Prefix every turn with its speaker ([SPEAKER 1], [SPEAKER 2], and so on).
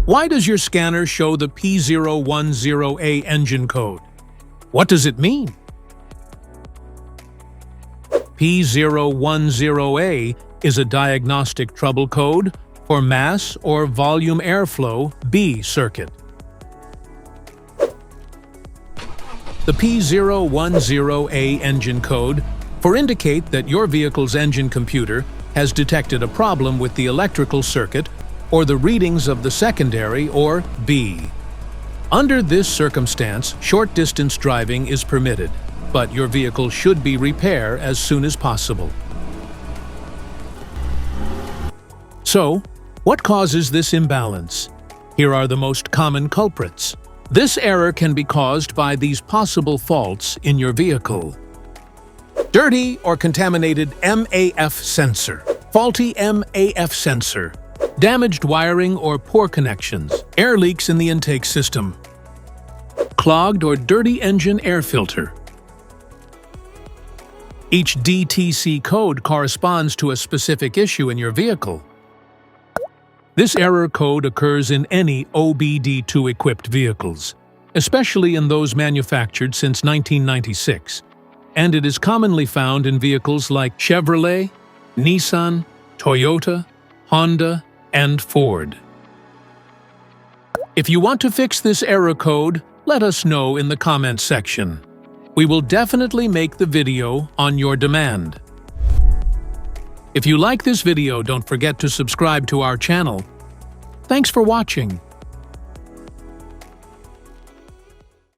[SPEAKER 1] Why does your scanner show the P010A engine code? What does it mean? P010A is a diagnostic trouble code for mass or volume airflow B circuit. The P010A engine code indicate that your vehicle's engine computer has detected a problem with the electrical circuit or the readings of the secondary or B. Under this circumstance, short-distance driving is permitted, but your vehicle should be repaired as soon as possible. So, what causes this imbalance? Here are the most common culprits. This error can be caused by these possible faults in your vehicle. Dirty or contaminated MAF sensor. Faulty MAF sensor. Damaged wiring or poor connections. Air leaks in the intake system. Clogged or dirty engine air filter. Each DTC code corresponds to a specific issue in your vehicle. This error code occurs in any OBD2-equipped vehicles, especially in those manufactured since 1996, and it is commonly found in vehicles like Chevrolet, Nissan, Toyota, Honda, and Ford. If you want to fix this error code, let us know in the comments section. We will definitely make the video on your demand. If you like this video, don't forget to subscribe to our channel. Thanks for watching.